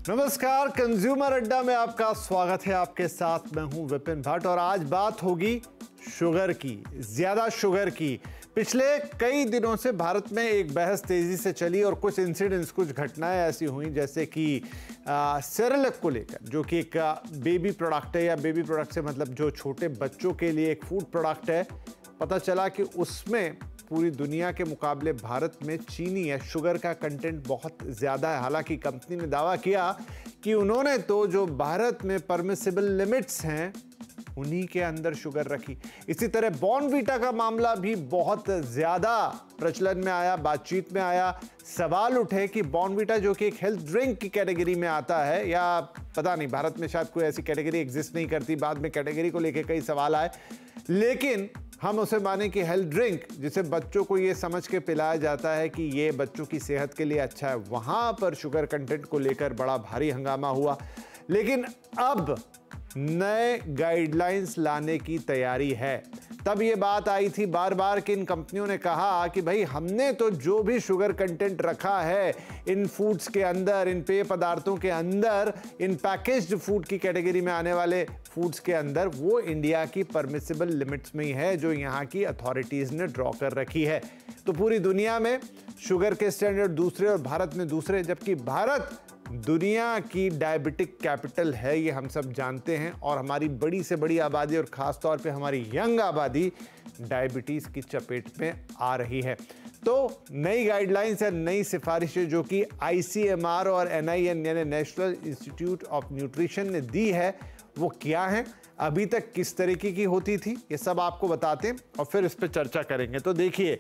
नमस्कार, कंज्यूमर अड्डा में आपका स्वागत है। आपके साथ मैं हूं विपिन भट्ट और आज बात होगी शुगर की, ज्यादा शुगर की। पिछले कई दिनों से भारत में एक बहस तेजी से चली और कुछ इंसिडेंट्स, कुछ घटनाएं ऐसी हुई जैसे कि सेरेलैक को लेकर, जो कि एक बेबी प्रोडक्ट है, या बेबी प्रोडक्ट से मतलब जो छोटे बच्चों के लिए एक फूड प्रोडक्ट है। पता चला कि उसमें पूरी दुनिया के मुकाबले भारत में चीनी या शुगर का कंटेंट बहुत ज़्यादा है। हालांकि कंपनी ने दावा किया कि उन्होंने तो जो भारत में परमिसिबल लिमिट्स हैं उन्हीं के अंदर शुगर रखी। इसी तरह बॉर्नवीटा का मामला भी बहुत ज़्यादा प्रचलन में आया, बातचीत में आया। सवाल उठे कि बॉर्नवीटा जो कि एक हेल्थ ड्रिंक की कैटेगरी में आता है, या पता नहीं भारत में शायद कोई ऐसी कैटेगरी एग्जिस्ट नहीं करती, बाद में कैटेगरी को लेकर कई सवाल आए, लेकिन हम उसे माने कि हेल्थ ड्रिंक जिसे बच्चों को ये समझ के पिलाया जाता है कि ये बच्चों की सेहत के लिए अच्छा है, वहां पर शुगर कंटेंट को लेकर बड़ा भारी हंगामा हुआ। लेकिन अब नए गाइडलाइंस लाने की तैयारी है। तब ये बात आई थी बार बार कि इन कंपनियों ने कहा कि भाई हमने तो जो भी शुगर कंटेंट रखा है इन फूड्स के अंदर, इन पेय पदार्थों के अंदर, इन पैकेज्ड फूड की कैटेगरी में आने वाले फूड्स के अंदर, वो इंडिया की परमिसिबल लिमिट्स में ही है जो यहाँ की अथॉरिटीज ने ड्रॉ कर रखी है। तो पूरी दुनिया में शुगर के स्टैंडर्ड दूसरे और भारत में दूसरे, जबकि भारत दुनिया की डायबिटिक कैपिटल है, ये हम सब जानते हैं। और हमारी बड़ी से बड़ी आबादी और ख़ास तौर पे हमारी यंग आबादी डायबिटीज़ की चपेट में आ रही है। तो नई गाइडलाइंस है, नई सिफारिशें जो कि ICMR और NIN यानी नेशनल इंस्टीट्यूट ऑफ न्यूट्रिशन ने दी है, वो क्या है, अभी तक किस तरीके की होती थी, ये सब आपको बताते हैं और फिर इस पर चर्चा करेंगे। तो देखिए,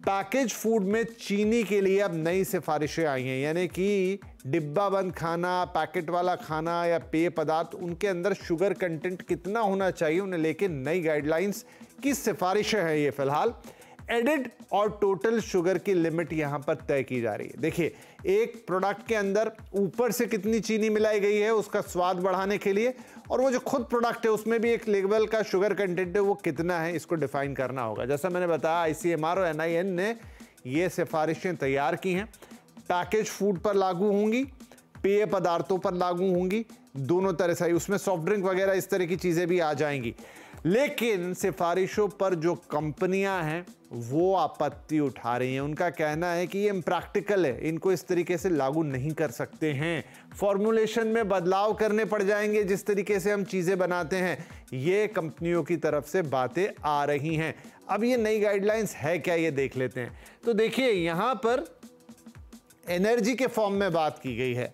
पैकेज फूड में चीनी के लिए अब नई सिफारिशें आई हैं, यानी कि डिब्बा बंद खाना, पैकेट वाला खाना या पेय पदार्थ, उनके अंदर शुगर कंटेंट कितना होना चाहिए, उन्हें लेके नई गाइडलाइंस की सिफारिशें हैं। ये फिलहाल एडेड और टोटल शुगर की लिमिट यहां पर तय की जा रही है। देखिए, एक प्रोडक्ट के अंदर ऊपर से कितनी चीनी मिलाई गई है उसका स्वाद बढ़ाने के लिए, और वो जो खुद प्रोडक्ट है उसमें भी एक लेवल का शुगर कंटेंट है, वो कितना है, इसको डिफाइन करना होगा। जैसा मैंने बताया, ICMR और NIN ने ये सिफारिशें तैयार की हैं। पैकेज फूड पर लागू होंगी, पेय पदार्थों पर लागू होंगी, दोनों तरह से। उसमें सॉफ्ट ड्रिंक वगैरह इस तरह की चीजें भी आ जाएंगी। लेकिन सिफारिशों पर जो कंपनियां हैं वो आपत्ति उठा रही हैं। उनका कहना है कि ये इम्प्रैक्टिकल है, इनको इस तरीके से लागू नहीं कर सकते हैं, फॉर्मुलेशन में बदलाव करने पड़ जाएंगे, जिस तरीके से हम चीजें बनाते हैं। ये कंपनियों की तरफ से बातें आ रही हैं। अब ये नई गाइडलाइंस है क्या, ये देख लेते हैं। तो देखिए, यहां पर एनर्जी के फॉर्म में बात की गई है।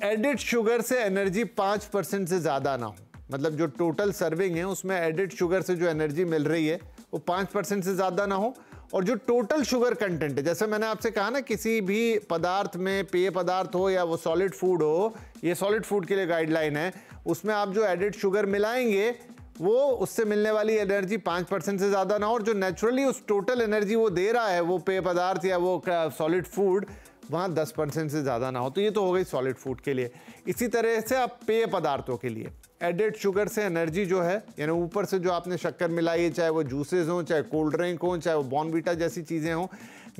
एडिड शुगर से एनर्जी 5% से ज्यादा ना हो, मतलब जो टोटल सर्विंग है उसमें एडिड शुगर से जो एनर्जी मिल रही है वो 5% से ज़्यादा ना हो। और जो टोटल शुगर कंटेंट है, जैसे मैंने आपसे कहा ना, किसी भी पदार्थ में, पेय पदार्थ हो या वो सॉलिड फूड हो, ये सॉलिड फूड के लिए गाइडलाइन है, उसमें आप जो एडिड शुगर मिलाएंगे वो उससे मिलने वाली एनर्जी 5% से ज़्यादा ना हो, और जो नेचुरली उस टोटल एनर्जी वो दे रहा है वो पेय पदार्थ या वो सॉलिड फूड, वहाँ 10% से ज़्यादा ना हो। तो ये तो हो गई सॉलिड फूड के लिए। इसी तरह से आप पेय पदार्थों के लिए एडेड शुगर से एनर्जी जो है, यानी ऊपर से जो आपने शक्कर मिलाई है, चाहे वो जूसेस हों, चाहे कोल्ड ड्रिंक हों, चाहे वो बॉर्नवीटा जैसी चीज़ें हों,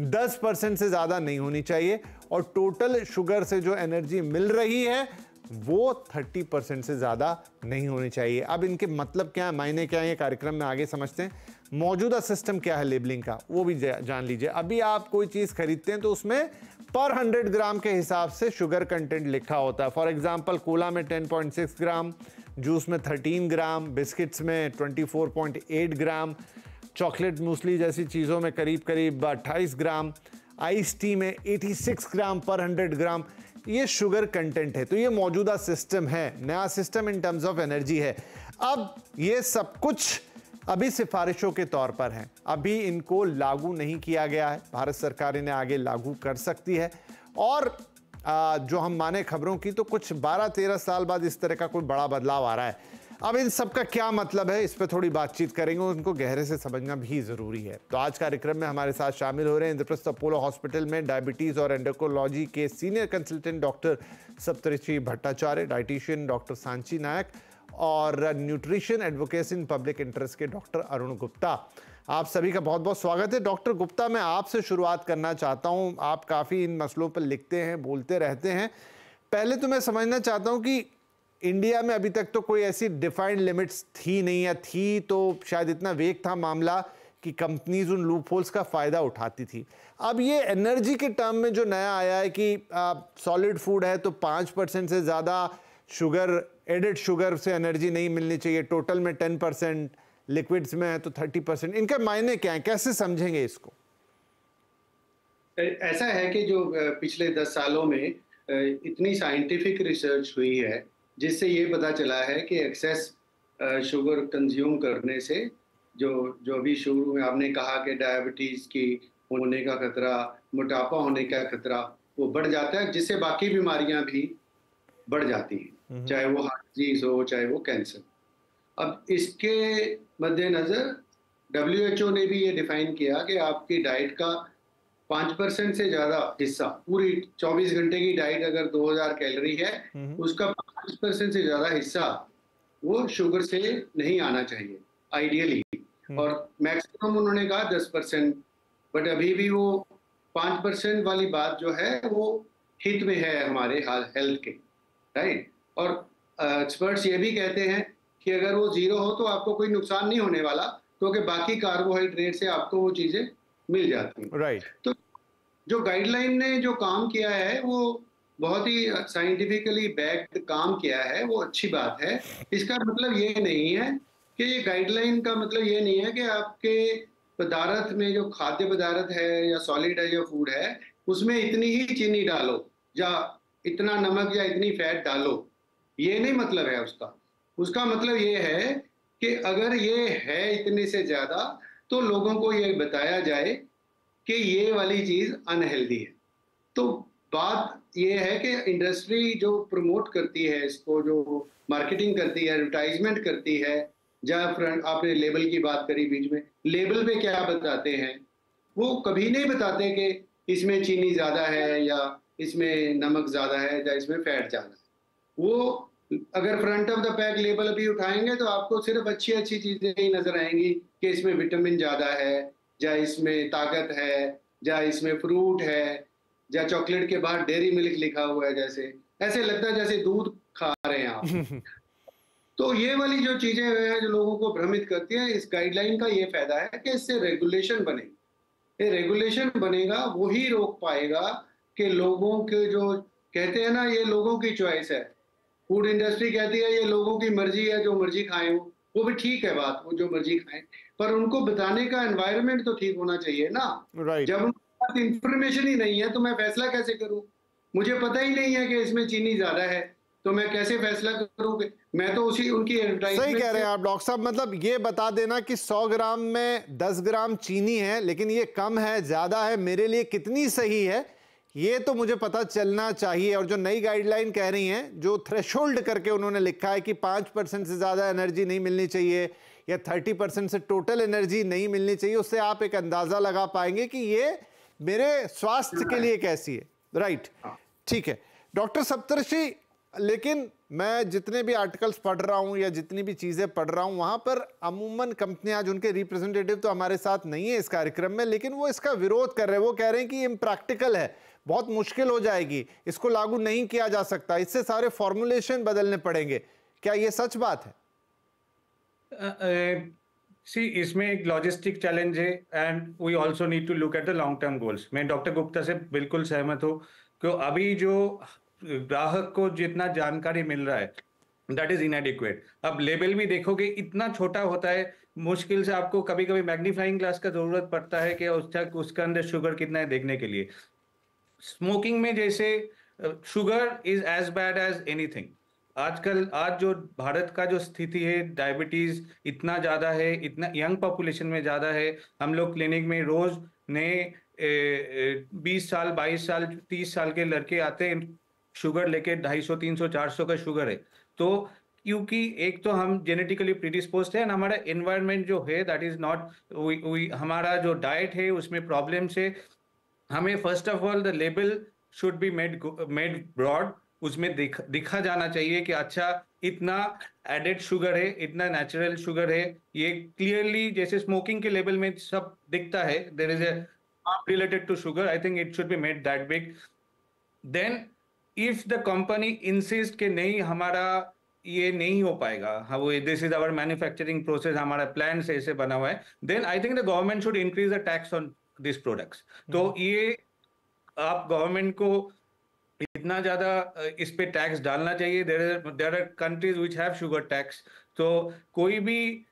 10% से ज़्यादा नहीं होनी चाहिए। और टोटल शुगर से जो एनर्जी मिल रही है वो 30% से ज़्यादा नहीं होनी चाहिए। अब इनके मतलब क्या है, मायने क्या है, ये कार्यक्रम में आगे समझते हैं। मौजूदा सिस्टम क्या है लेबलिंग का, वो भी जान लीजिए। अभी आप कोई चीज़ खरीदते हैं तो उसमें पर 100 ग्राम के हिसाब से शुगर कंटेंट लिखा होता है। फॉर एग्जांपल, कोला में 10.6 ग्राम, जूस में 13 ग्राम, बिस्किट्स में 24.8 ग्राम, चॉकलेट मूसली जैसी चीज़ों में करीब करीब 28 ग्राम, आइस टी में 86 ग्राम पर 100 ग्राम, ये शुगर कंटेंट है। तो ये मौजूदा सिस्टम है, नया system in terms of energy है। अब ये सब कुछ अभी सिफारिशों के तौर पर हैं, अभी इनको लागू नहीं किया गया है। भारत सरकार इन्हें आगे लागू कर सकती है, और जो हम माने खबरों की, तो कुछ 12-13 साल बाद इस तरह का कोई बड़ा बदलाव आ रहा है। अब इन सब का क्या मतलब है, इस पर थोड़ी बातचीत करेंगे, उनको गहरे से समझना भी जरूरी है। तो आज कार्यक्रम में हमारे साथ शामिल हो रहे हैं इंद्रप्रस्थ अपोलो हॉस्पिटल में डायबिटीज और एंडोक्रोलॉजी के सीनियर कंसल्टेंट डॉक्टर सप्तऋषि भट्टाचार्य, डाइटिशियन डॉक्टर सांची नायक, और nutrition advocacy in public interest के डॉक्टर अरुण गुप्ता। आप सभी का बहुत बहुत स्वागत है। डॉक्टर गुप्ता, मैं आपसे शुरुआत करना चाहता हूं। आप काफ़ी इन मसलों पर लिखते हैं, बोलते रहते हैं। पहले तो मैं समझना चाहता हूं कि इंडिया में अभी तक तो कोई ऐसी डिफाइंड लिमिट्स थी नहीं, या थी तो शायद इतना वेग था मामला कि कंपनीज उन लूप होल्स का फ़ायदा उठाती थी। अब ये एनर्जी के टर्म में जो नया आया है कि सॉलिड फूड है तो 5% से ज़्यादा शुगर, एडेड शुगर से एनर्जी नहीं मिलनी चाहिए, टोटल में 10%, लिक्विड्स में है तो 30%, इनका मायने क्या है, कैसे समझेंगे इसको? ऐसा है कि जो पिछले 10 सालों में इतनी साइंटिफिक रिसर्च हुई है जिससे ये पता चला है कि एक्सेस शुगर कंज्यूम करने से जो भी शुरू में आपने कहा कि डायबिटीज की होने का खतरा, मोटापा होने का खतरा वो बढ़ जाता है, जिससे बाकी बीमारियां भी बढ़ जाती हैं, चाहे वो हार्ट डिजीज हो, चाहे वो कैंसर। अब इसके मद्देनजर WHO ने भी ये डिफाइन किया कि आपकी डाइट का 5% से ज्यादा हिस्सा, पूरी 24 घंटे की डाइट अगर 2000 कैलोरी है, उसका 5% से ज्यादा हिस्सा वो शुगर से नहीं आना चाहिए आइडियली, और मैक्सिमम उन्होंने कहा 10%। बट अभी भी वो 5% वाली बात जो है वो हित में है हमारे हेल्थ के, राइट। और एक्सपर्ट्स ये भी कहते हैं कि अगर वो 0 हो तो आपको कोई नुकसान नहीं होने वाला, क्योंकि बाकी कार्बोहाइड्रेट से आपको वो चीजें मिल जाती हैं, राइट। तो जो गाइडलाइन ने जो काम किया है वो बहुत ही साइंटिफिकली बैक्ड काम किया है, वो अच्छी बात है। इसका मतलब ये नहीं है कि ये गाइडलाइन का मतलब ये नहीं है कि आपके पदार्थ में जो खाद्य पदार्थ है या सॉलिड है या फूड है उसमें इतनी ही चीनी डालो या इतना नमक या इतनी फैट डालो, ये नहीं मतलब है उसका। उसका मतलब ये है कि अगर ये है इतने से ज्यादा तो लोगों को ये बताया जाए कि ये वाली चीज अनहेल्दी है। तो बात ये है कि इंडस्ट्री जो प्रमोट करती है इसको, जो मार्केटिंग करती है, एडवर्टाइजमेंट करती है, जहाँ फ्रंट आपने लेबल की बात करी बीच में, लेबल पे क्या बताते हैं, वो कभी नहीं बताते कि इसमें चीनी ज्यादा है या इसमें नमक ज्यादा है या इसमें फैट ज्यादा है। वो अगर front of the pack label भी उठाएंगे तो आपको सिर्फ अच्छी अच्छी चीजें ही नजर आएंगी कि इसमें विटामिन ज्यादा है, या इसमें ताकत है, या इसमें फ्रूट है, या चॉकलेट के बाद डेयरी मिल्क लिखा हुआ है, जैसे ऐसे लगता है जैसे दूध खा रहे हैं आप। तो ये वाली जो चीजें हैं जो लोगों को भ्रमित करती है, इस गाइडलाइन का ये फायदा है कि इससे रेगुलेशन बनेगा। ये रेगुलेशन बनेगा वही रोक पाएगा कि लोगों के जो कहते हैं ना, ये लोगों की चॉइस है, फूड इंडस्ट्री कहती है ये लोगों की मर्जी है, जो मर्जी खाएं, वो भी ठीक है बात, वो जो मर्जी खाएं, पर उनको बताने का एनवायरनमेंट तो ठीक होना चाहिए ना। राइट। जब उनके पास इंफॉर्मेशन ही नहीं है तो मैं फैसला कैसे करूं? मुझे पता ही नहीं है कि इसमें चीनी ज्यादा है, तो मैं कैसे फैसला करूं? मैं तो उसी उनकी एडवर्टाइजमेंट। सही कह रहे हैं आप डॉक्टर साहब। मतलब ये बता देना कि 100 ग्राम में 10 ग्राम चीनी है, लेकिन ये कम है, ज्यादा है, मेरे लिए कितनी सही है, ये तो मुझे पता चलना चाहिए। और जो नई गाइडलाइन कह रही हैं, जो थ्रेशोल्ड करके उन्होंने लिखा है कि 5% से ज्यादा एनर्जी नहीं मिलनी चाहिए या 30% से टोटल एनर्जी नहीं मिलनी चाहिए, उससे आप एक अंदाजा लगा पाएंगे कि ये मेरे स्वास्थ्य के लिए कैसी है। राइट, ठीक है डॉक्टर सप्तर्षि। लेकिन मैं जितने भी आर्टिकल्स पढ़ रहा हूं या जितनी भी चीजें पढ़ रहा हूं, वहां पर अमूमन कंपनियां, आज उनके रिप्रेजेंटेटिव तो हमारे साथ नहीं है इस कार्यक्रम में, लेकिन वो इसका विरोध कर रहे हैं। वो कह रहे हैं कि इम्प्रैक्टिकल है, बहुत मुश्किल हो जाएगी, इसको लागू नहीं किया जा सकता, इससे सारे फॉर्मुलेशन बदलने पड़ेंगे। क्या ये सच बात है? इसमें एक लॉजिस्टिक चैलेंज है, and we also need to look at the long term goals. मैं डॉक्टर गुप्ता से बिल्कुल सहमत हूँ कि अभी जो ग्राहक को जितना जानकारी मिल रहा है दैट इज इनएडिक्वेट। अब लेबल भी देखोगे इतना छोटा होता है, मुश्किल से आपको कभी कभी मैग्नीफाइंग ग्लास का जरूरत पड़ता है कि उसके अंदर शुगर कितना है देखने के लिए। स्मोकिंग में जैसे sugar is as bad as anything. आजकल आज जो भारत का जो स्थिति है, डायबिटीज इतना ज्यादा है, इतना यंग पॉपुलेशन में ज्यादा है। हम लोग क्लिनिक में रोज नए 20 साल 22 साल 30 साल के लड़के आते हैं शुगर लेके, 250 300 400 का शुगर है। तो क्योंकि एक तो हम जेनेटिकली प्रीडिस्पोज्ड है, हमारा एनवायरनमेंट जो है दैट इज नॉट, हमारा जो डाइट है उसमें प्रॉब्लम से हमें first of all the label should be made broad उसमें दिखा जाना चाहिए कि अच्छा इतना एडेड शुगर है, इतना नेचुरल शुगर है, ये क्लियरली जैसे स्मोकिंग के लेवल में सब दिखता है, there is a harm related to sugar. I think it should be made that big. Then if the company insist कि नहीं हमारा ये नहीं हो पाएगा, हाँ वो this is our manufacturing process, हमारा प्लान से ऐसे बना हुआ है, then I think the government should increase the tax on these products. तो ये आप गवर्नमेंट को इतना ज्यादा इस पे टैक्स डालना चाहिए. there are countries which have sugar tax. तो कोई भी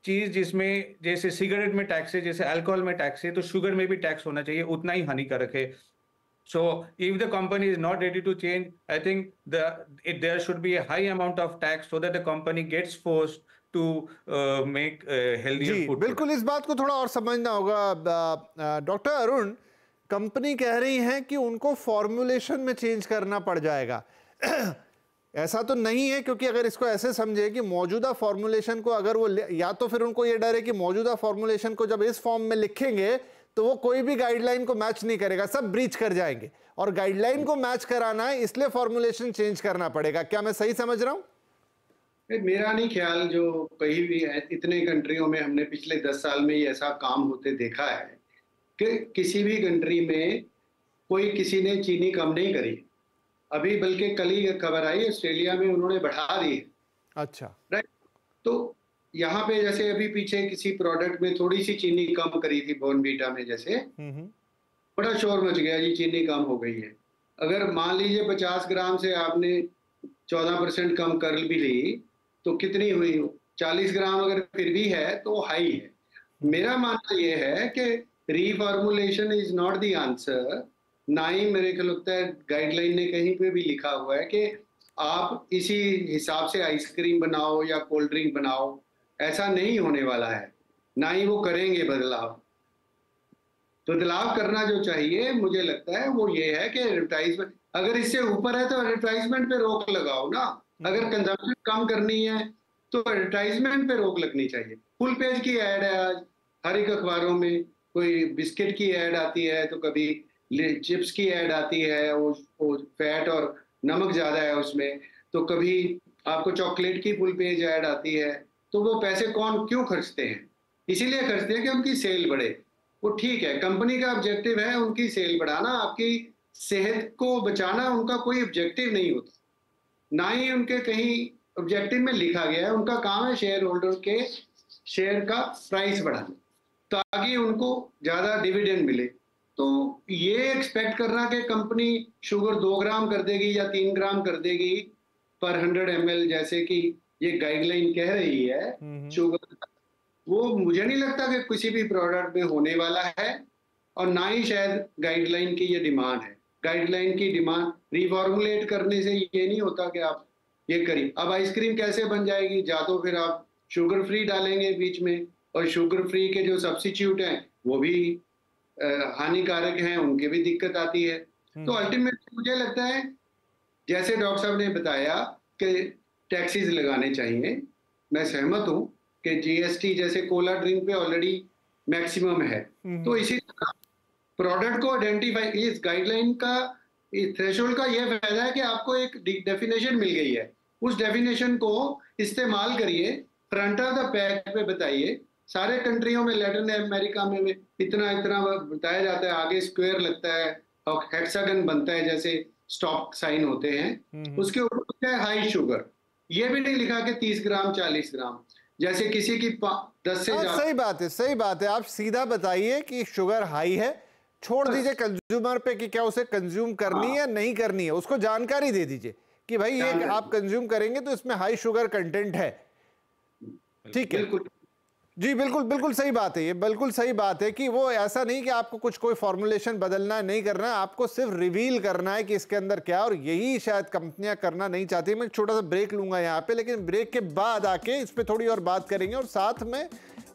चीज जिसमें जैसे सिगरेट में टैक्स है, जैसे अल्कोहल में टैक्स है, तो शुगर में भी टैक्स होना चाहिए, उतना ही हानिकारक है. So if the company is not ready to change, I think there should be a high amount of tax so that the company gets forced to make healthier ji, food. बिल्कुल इस बात को थोड़ा और समझना होगा. डॉक्टर अरुण, कंपनी कह रही है कि उनको फॉर्मुलेशन में चेंज करना पड़ जाएगा. ऐसा तो नहीं है, क्योंकि अगर इसको ऐसे समझे कि मौजूदा फॉर्मुलेशन को अगर वो या तो फिर उनको ये डर है कि मौजूदा फॉर्मुलेशन को जब इस फॉर्म में लिखेंगे तो वो कोई भी गाइडलाइन को मैच नहीं करेगा, सब ब्रीच कर जाएंगे, और गाइडलाइन को मैच कराना है इसलिए फॉर्मुलेशन चेंज करना पड़ेगा. क्या मैं सही समझ रहा हूं? मेरा नहीं ख्याल, जो कहीं भी है इतने कंट्रियों में हमने पिछले 10 साल में ही ऐसा काम होते देखा है कि किसी भी कंट्री में कोई किसी ने चीनी कम नहीं करी. अभी बल्कि कल ही खबर आई ऑस्ट्रेलिया में उन्होंने बढ़ा दी. अच्छा, राइट. तो यहाँ पे जैसे अभी पीछे किसी प्रोडक्ट में थोड़ी सी चीनी कम करी थी, बॉर्नवीटा में जैसे, बड़ा शोर मच गया जी चीनी कम हो गई है. अगर मान लीजिए 50 ग्राम से आपने 14% कम कर भी ली तो कितनी हुई? 40 ग्राम अगर फिर भी है तो हाई है. मेरा मानना यह है कि रीफॉर्मुलेशन इज नॉट द आंसर. ना ही मेरे को लगता है गाइडलाइन ने कहीं पे भी लिखा हुआ है कि आप इसी हिसाब से आइसक्रीम बनाओ या कोल्ड ड्रिंक बनाओ. ऐसा नहीं होने वाला है, ना ही वो करेंगे बदलाव. तो बदलाव करना जो चाहिए मुझे लगता है वो ये है कि एडवर्टाइजमेंट, अगर इससे ऊपर है तो एडवर्टाइजमेंट पे रोक लगाओ ना. अगर कंजम्पशन कम करनी है तो एडवर्टाइजमेंट पे रोक लगनी चाहिए. फुल पेज की ऐड है आज हर एक अखबारों में, कोई बिस्किट की ऐड आती है तो कभी चिप्स की ऐड आती है, वो फैट और नमक ज्यादा है उसमें, तो कभी आपको चॉकलेट की फुल पेज ऐड आती है. तो वो पैसे कौन क्यों खर्चते हैं? इसीलिए खर्चते हैं कि उनकी सेल बढ़े. वो ठीक है, कंपनी का ऑब्जेक्टिव है उनकी सेल बढ़ाना, आपकी सेहत को बचाना उनका कोई ऑब्जेक्टिव नहीं होता, ना ही उनके कहीं ऑब्जेक्टिव में लिखा गया है. उनका काम है शेयर होल्डर के शेयर का प्राइस बढ़ाना ताकि उनको ज्यादा डिविडेंड मिले. तो ये एक्सपेक्ट करना कि कंपनी शुगर 2 ग्राम कर देगी या 3 ग्राम कर देगी पर 100 ml जैसे कि ये गाइडलाइन कह रही है शुगर, वो मुझे नहीं लगता कि किसी भी प्रोडक्ट में होने वाला है, और ना ही शायद गाइडलाइन की ये डिमांड है. गाइडलाइन की डिमांड रिफॉर्मुलेट करने से ये नहीं होता कि आप ये करिए. अब आइसक्रीम कैसे बन जाएगी? या तो फिर आप शुगर फ्री डालेंगे बीच में, और शुगर फ्री के जो सब्स्टिट्यूट हैं वो भी हानिकारक हैं, उनके भी दिक्कत आती है. तो अल्टीमेटली मुझे लगता है जैसे डॉक्टर साहब ने बताया कि टैक्सेस लगाने चाहिए. मैं सहमत हूं कि जीएसटी जैसे कोला ड्रिंक पे ऑलरेडी मैक्सिमम है, तो इसी तरह प्रोडक्ट को आइडेंटिफाई, इस गाइडलाइन का थ्रेशोल्ड का यह फायदा है कि आपको एक डेफिनेशन मिल गई है. उस डेफिनेशन को इस्तेमाल करिए, फ्रंट ऑफ द पैक पे बताइए. सारे कंट्रियों में, लैटिन अमेरिका में इतना इतना बताया जाता है, आगे स्क्वायर लगता है और हेक्सागन बनता है जैसे स्टॉप साइन होते हैं, उसके ऊपर है हाई शुगर. ये भी नहीं लिखा कि 30 ग्राम 40 ग्राम, जैसे किसी की 10 से ज्यादा. सही बात है, सही बात है. आप सीधा बताइए कि शुगर हाई है, छोड़ दीजिए कंज्यूमर पे कि क्या उसे कंज्यूम करनी है नहीं करनी है. उसको जानकारी दे दीजिए कि भाई ये आप कंज्यूम करेंगे तो इसमें हाई शुगर कंटेंट है. ठीक है जी, बिल्कुल बिल्कुल सही बात है. ये बिल्कुल सही बात है कि वो ऐसा नहीं कि आपको कुछ कोई फॉर्मुलेशन बदलना है, नहीं करना है, आपको सिर्फ रिवील करना है कि इसके अंदर क्या, और यही शायद कंपनियां करना नहीं चाहती. मैं छोटा सा ब्रेक लूंगा यहाँ पे, लेकिन ब्रेक के बाद आके इस पे थोड़ी और बात करेंगे, और साथ में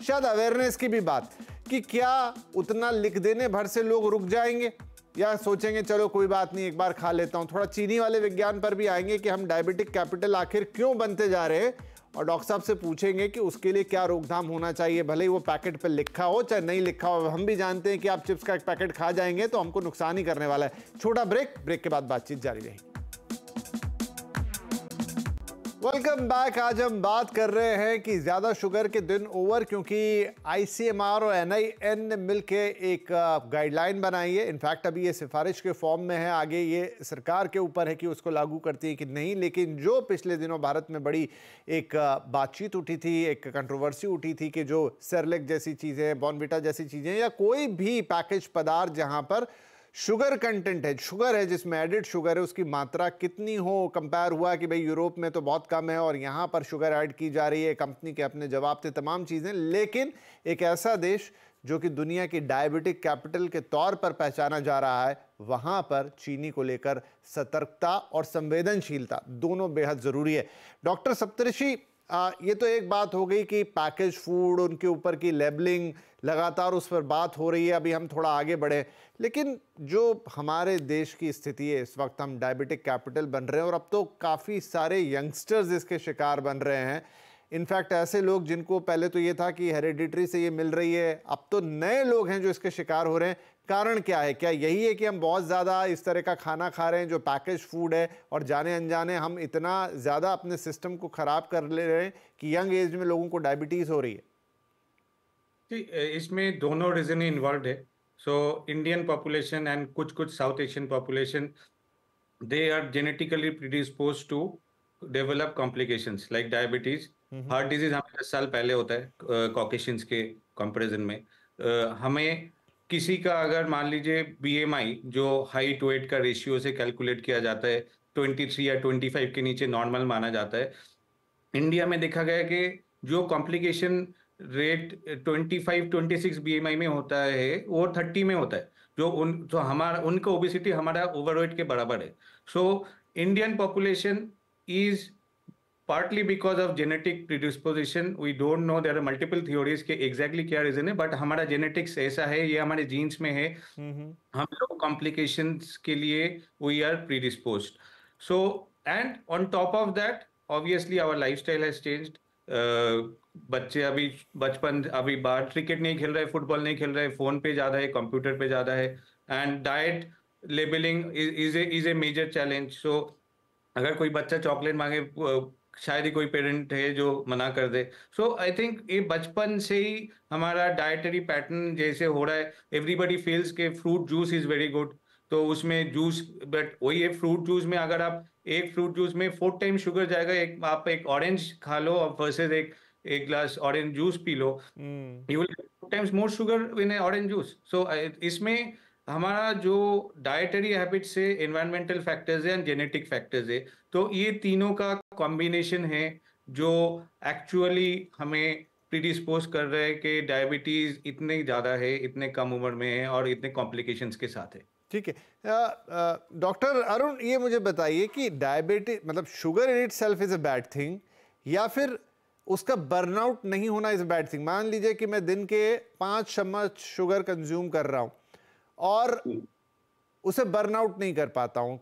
शायद अवेयरनेस की भी बात कि क्या उतना लिख देने भर से लोग रुक जाएंगे या सोचेंगे चलो कोई बात नहीं एक बार खा लेता हूँ. थोड़ा चीनी वाले विज्ञान पर भी आएंगे कि हम डायबिटिक कैपिटल आखिर क्यों बनते जा रहे हैं, और डॉक्टर साहब से पूछेंगे कि उसके लिए क्या रोकथाम होना चाहिए, भले ही वो पैकेट पे लिखा हो चाहे नहीं लिखा हो. हम भी जानते हैं कि आप चिप्स का एक पैकेट खा जाएंगे तो हमको नुकसान ही करने वाला है. छोटा ब्रेक, ब्रेक के बाद बातचीत जारी रहेगी. Welcome back. आज हम बात कर रहे हैं कि ज़्यादा शुगर के दिन ओवर, क्योंकि आईसीएमआर और एनआईएन ने मिलकर एक गाइडलाइन बनाई है। इनफैक्ट अभी ये सिफारिश के फॉर्म में है, आगे ये सरकार के ऊपर है कि उसको लागू करती है कि नहीं। लेकिन जो पिछले दिनों भारत में बड़ी एक बातचीत उठी थी, एक कंट्रोवर्सी उठी थी कि जो सेरेलैक जैसी चीज़ें, बॉर्नविटा जैसी चीज़ें या कोई भी पैकेज पदार्थ जहाँ पर शुगर कंटेंट है, शुगर है जिसमें एडिड शुगर है, उसकी मात्रा कितनी हो। कंपेयर हुआ कि भाई यूरोप में तो बहुत कम है और यहाँ पर शुगर ऐड की जा रही है। कंपनी के अपने जवाब थे, तमाम चीज़ें। लेकिन एक ऐसा देश जो कि दुनिया की डायबिटिक कैपिटल के तौर पर पहचाना जा रहा है, वहाँ पर चीनी को लेकर सतर्कता और संवेदनशीलता दोनों बेहद ज़रूरी है। डॉक्टर सप्तऋषि, ये तो एक बात हो गई कि पैकेज फूड, उनके ऊपर की लेबलिंग, लगातार उस पर बात हो रही है। अभी हम थोड़ा आगे बढ़े, लेकिन जो हमारे देश की स्थिति है इस वक्त, हम डायबिटिक कैपिटल बन रहे हैं और अब तो काफ़ी सारे यंगस्टर्स इसके शिकार बन रहे हैं। इनफैक्ट ऐसे लोग जिनको पहले तो ये था कि हेरिडिटरी से ये मिल रही है, अब तो नए लोग हैं जो इसके शिकार हो रहे हैं। कारण क्या है? क्या यही है कि हम बहुत ज़्यादा इस तरह का खाना खा रहे हैं जो पैकेज फूड है और जाने अनजाने हम इतना ज़्यादा अपने सिस्टम को ख़राब कर ले रहे हैं कि यंग एज में लोगों को डायबिटीज़ हो रही है? इसमें दोनों रीजन इन्वॉल्व है। सो इंडियन पॉपुलेशन एंड कुछ कुछ south Asian population, they are genetically predispose to develop complications like diabetes. Heart disease हमें 10 साल पहले होता है कॉकेशियंस के कंपैरिजन में। हमें किसी का अगर मान लीजिए बीएमआई जो हाइट वेट का रेशियो से कैलकुलेट किया जाता है, 23 या 25 के नीचे नॉर्मल माना जाता है। इंडिया में देखा गया कि जो कॉम्प्लिकेशन रेट 25-26 बीएमआई में होता है वो 30 में होता है। जो हमारा उनका ओबेसिटी हमारा ओवरवेट के बराबर है। So Indian population is partly because of genetic predisposition. We don't know, there are multiple theories के exactly क्या reason है, but हमारा genetics ऐसा है, ये हमारे genes में है। हम लोग complications के लिए we are predisposed. So and on top of that, obviously our lifestyle has changed. बच्चे अभी बाहर क्रिकेट नहीं खेल रहे, फुटबॉल नहीं खेल रहे, फोन पे ज्यादा है, कंप्यूटर पे ज्यादा है। And diet labelling is a major challenge. So अगर कोई बच्चा चॉकलेट मांगे, शायद ही कोई पेरेंट है जो मना कर दे। सो आई थिंक ये बचपन से ही हमारा डाइटरी पैटर्न जैसे हो रहा है। एवरीबडी फील्स के fruit juice is very good, तो उसमें जूस, बट वही है फ्रूट जूस में अगर आप एक फ्रूट जूस में 4 टाइम शुगर जाएगा। आप एक ऑरेंज खा लो और वर्सेस एक ग्लास ऑरेंज जूस पी लो, you will 4 times more sugar in orange juice. So इसमें हमारा जो डाइटरी हैबिट से एनवायरमेंटल फैक्टर्स है एंड जेनेटिक फैक्टर्स है, तो ये तीनों का कॉम्बिनेशन है जो एक्चुअली हमें प्रीडिस्पोज कर रहे हैं कि डायबिटीज इतने ज़्यादा है, इतने कम उम्र में है और इतने कॉम्प्लिकेशंस के साथ है। ठीक है। डॉक्टर अरुण, ये मुझे बताइए कि डायबिटीज मतलब sugar in it self is a bad thing या फिर उसका बर्नआउट नहीं होना इज अ बैड थिंग? मान लीजिए कि मैं दिन के 5 चम्मच शुगर कंज्यूम कर रहा हूँ और उसे बर्नआउट नहीं कर पाता हूँ,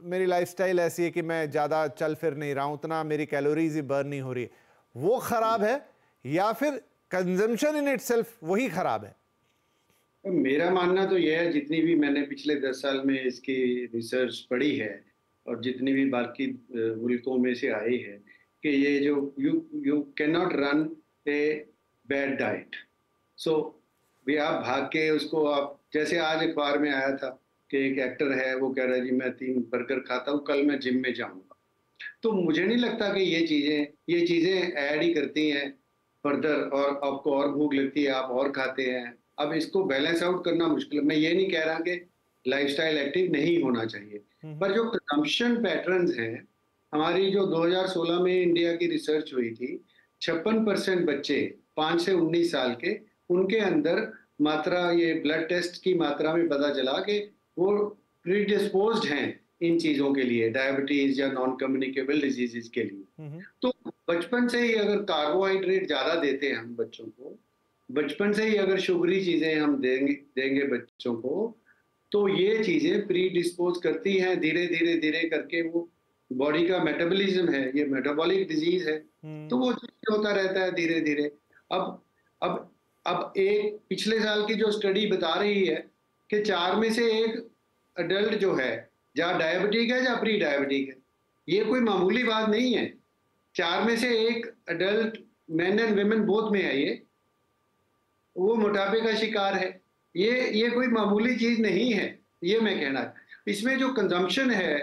मेरी लाइफस्टाइल ऐसी है कि मैं ज़्यादा चल फिर नहीं रहा हूँ, उतना मेरी कैलोरीज ही बर्न नहीं हो रही है, वो खराब है या फिर कंजम्पशन इन इटसेल्फ वही खराब है? मेरा मानना तो यह है, जितनी भी मैंने पिछले 10 साल में इसकी रिसर्च पढ़ी है और जितनी भी बाकी मुल्कों में से आई है, कि ये जो you can not run a bad diet. So भी आप भाग के उसको, आप जैसे आज अखबार में आया था कि एक एक्टर है वो कह रहा है जी मैं 3 बर्गर खाता हूँ, कल मैं जिम में जाऊँगा। तो मुझे नहीं लगता कि ये चीज़ें ऐड ही करती हैं फर्दर, और आपको और भूख लगती है, आप और खाते हैं। अब इसको बैलेंस आउट करना मुश्किल है। मैं ये नहीं कह रहा कि लाइफस्टाइल एक्टिव नहीं होना चाहिए, पर जो कंजम्पशन पैटर्न्स हैं, हमारी जो 2016 में इंडिया की रिसर्च हुई थी, 56% बच्चे 5 से 19 साल के, उनके अंदर मात्रा, ये ब्लड टेस्ट की मात्रा में पता चला कि वो प्रीडिस्पोज्ड हैं इन चीज़ों के लिए, डायबिटीज या नॉन कम्युनिकेबल डिजीजेस के लिए। तो बचपन से ही अगर कार्बोहाइड्रेट ज़्यादा देते हैं हम बच्चों को, बचपन से ही अगर शुगरी चीज़ें हम देंगे बच्चों को, तो ये चीज़ें प्री डिस्पोज करती हैं, धीरे धीरे धीरे करके वो बॉडी का मेटाबॉलिज्म है, ये मेटाबॉलिक डिजीज है, तो वो चीज होता रहता है धीरे धीरे। अब एक पिछले साल की जो स्टडी बता रही है कि 4 में से 1 अडल्ट जो है, या डायबिटिक है या प्री डायबिटिक है। ये कोई मामूली बात नहीं है। 4 में से 1 adult man and women both में है वो मोटापे का शिकार है। ये कोई मामूली चीज नहीं है, ये मैं कहना। इसमें जो कंजम्पशन है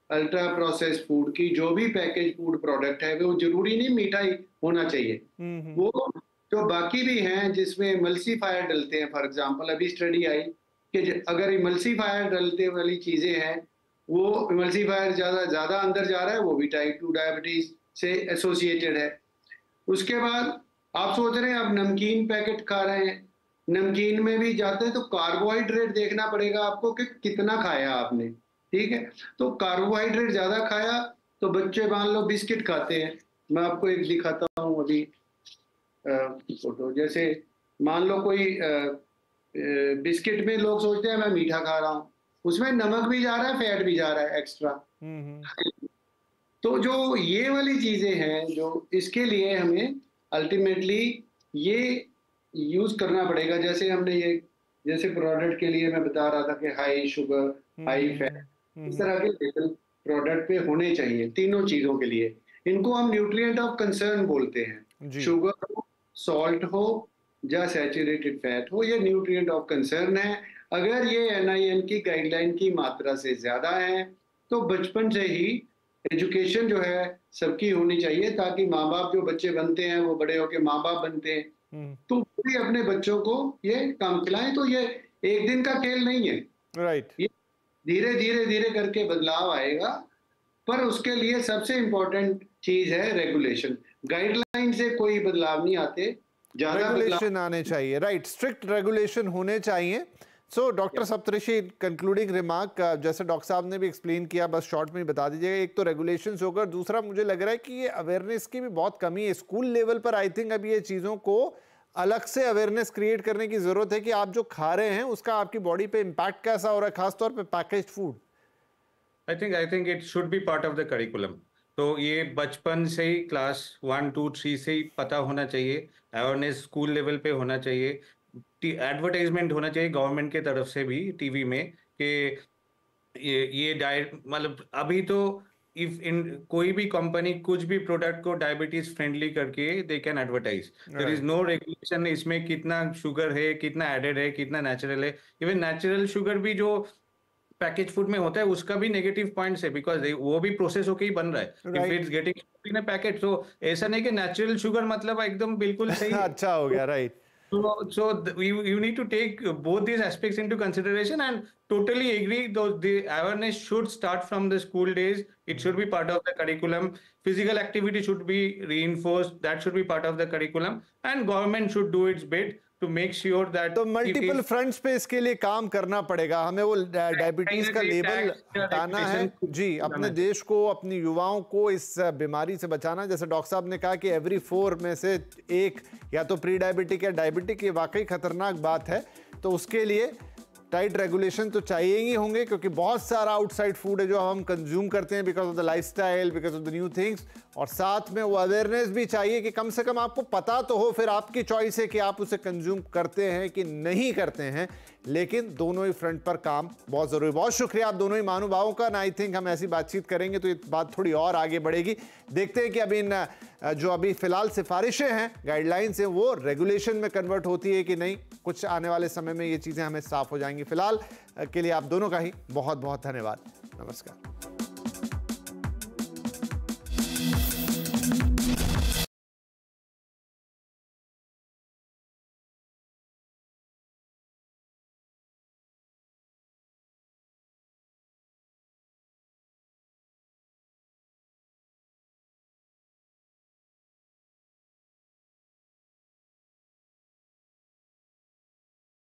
अल्ट्रा प्रोसेस फूड की, जो भी पैकेज फूड प्रोडक्ट है, वो जरूरी नहीं मीठा ही होना चाहिए। वो जो बाकी भी हैं जिसमें इमल्सीफायर डलते हैं, फॉर एग्जांपल अभी स्टडी आई कि अगर इमल्सीफायर डलते वाली चीजें हैं, वो इमल्सीफायर ज्यादा अंदर जा रहा है, वो भी टाइप 2 डायबिटीज से एसोसिएटेड है। उसके बाद आप सोच रहे हैं आप नमकीन पैकेट खा रहे हैं, नमकीन में भी जाते हैं तो कार्बोहाइड्रेट देखना पड़ेगा आपको कि कितना खाया आपने, ठीक है। तो कार्बोहाइड्रेट ज्यादा खाया तो बच्चे मान लो बिस्किट खाते हैं। मैं आपको एक दिखाता हूँ अभी फोटो। जैसे मान लो कोई बिस्किट में लोग सोचते हैं मैं मीठा खा रहा हूँ, उसमें नमक भी जा रहा है, फैट भी जा रहा है एक्स्ट्रा। तो जो ये वाली चीजें हैं, जो इसके लिए हमें अल्टीमेटली ये यूज करना पड़ेगा। जैसे हमने ये जैसे प्रोडक्ट के लिए मैं बता रहा था कि हाई शुगर, हाई फैट, इस तरह के लेबल प्रोडक्ट पे होने चाहिए तीनों चीजों के लिए। इनको हम न्यूट्रिएंट ऑफ कंसर्न बोलते हैं। शुगर हो, सॉल्ट हो या सैचुरेटेड फैट हो, ये न्यूट्रिएंट ऑफ कंसर्न है। अगर ये NIN की गाइडलाइन की मात्रा से ज्यादा है तो बचपन से ही एजुकेशन जो है सबकी होनी चाहिए, ताकि माँ बाप जो बच्चे बनते हैं वो बड़े होकर माँ बाप बनते हैं, तो वो भी अपने बच्चों को ये काम खिलाएं। तो ये एक दिन का खेल नहीं है, राइट। ये धीरे धीरे धीरे करके बदलाव आएगा, पर उसके लिए सबसे इंपॉर्टेंट चीज है रेगुलेशन। गाइडलाइन से कोई बदलाव नहीं आते, ज्यादा रेगुलेशन आने चाहिए, राइट। स्ट्रिक्ट रेगुलेशन होने चाहिए। सो डॉक्टर सप्तऋषि, कंक्लूडिंग रिमार्क, जैसे डॉक्टर साहब ने भी एक्सप्लेन किया, बस शॉर्ट में बता दीजिएगा। एक तो रेगुलेशंस होकर, दूसरा मुझे लग रहा है कि ये अवेयरनेस की भी बहुत कमी है स्कूल लेवल पर। आई थिंक अभी ये चीज़ों को अलग से अवेयरनेस क्रिएट करने की जरूरत है कि आप जो खा रहे हैं उसका आपकी बॉडी पे इम्पैक्ट कैसा हो रहा है, खासतौर पे packaged food. I think it should be part of the curriculum. तो ये बचपन से ही क्लास 1, 2, 3 से ही पता होना चाहिए, अवेयरनेस स्कूल लेवल पे होना चाहिए, एडवर्टाइजमेंट होना चाहिए गवर्नमेंट के तरफ से भी टीवी में कि ये डाइट, मतलब अभी तो इफ इन कोई भी कंपनी कुछ भी प्रोडक्ट को डायबिटीज फ्रेंडली करके they can advertise. There is no regulation इसमें कितना शुगर है, कितना एडेड है, कितना नेचुरल है। इवन नेचुरल शुगर भी जो पैकेज फूड में होता है उसका भी नेगेटिव पॉइंट्स है, बिकॉज वो भी प्रोसेस होके ही बन रहा है। If it's getting in a packet, तो ऐसा नहीं कि नेचुरल शुगर मतलब एकदम बिल्कुल सही अच्छा हो गया, right. So you need to take both these aspects into consideration, and totally agree. The awareness should start from the school days. It should be part of the curriculum. Physical activity should be reinforced. That should be part of the curriculum, and government should do its bit to make sure that. तो multiple fronts पे इसके लिए काम करना पड़ेगा हमें। वो diabetes का लेबल हटाना है जी, अपने देश को, अपनी युवाओं को इस बीमारी से बचाना। जैसे डॉक्टर साहब ने कहा कि एवरी 4 में से 1 या तो प्री डायबिटिक या डायबिटिक, ये वाकई खतरनाक बात है। तो उसके लिए टाइट रेगुलेशन तो चाहिए ही होंगे, क्योंकि बहुत सारा आउटसाइड फूड है जो हम कंज्यूम करते हैं because of the lifestyle, because of the new things. और साथ में वो अवेयरनेस भी चाहिए कि कम से कम आपको पता तो हो, फिर आपकी चॉइस है कि आप उसे कंज्यूम करते हैं कि नहीं करते हैं। लेकिन दोनों ही फ्रंट पर काम बहुत ज़रूरी। बहुत शुक्रिया आप दोनों ही महानुभावों का। आई थिंक हम ऐसी बातचीत करेंगे तो ये बात थोड़ी और आगे बढ़ेगी। देखते हैं कि अभी इन जो अभी फिलहाल सिफारिशें हैं, गाइडलाइंस हैं, वो रेगुलेशन में कन्वर्ट होती है कि नहीं। कुछ आने वाले समय में ये चीज़ें हमें साफ हो जाएंगी। फिलहाल के लिए आप दोनों का ही बहुत बहुत धन्यवाद। नमस्कार।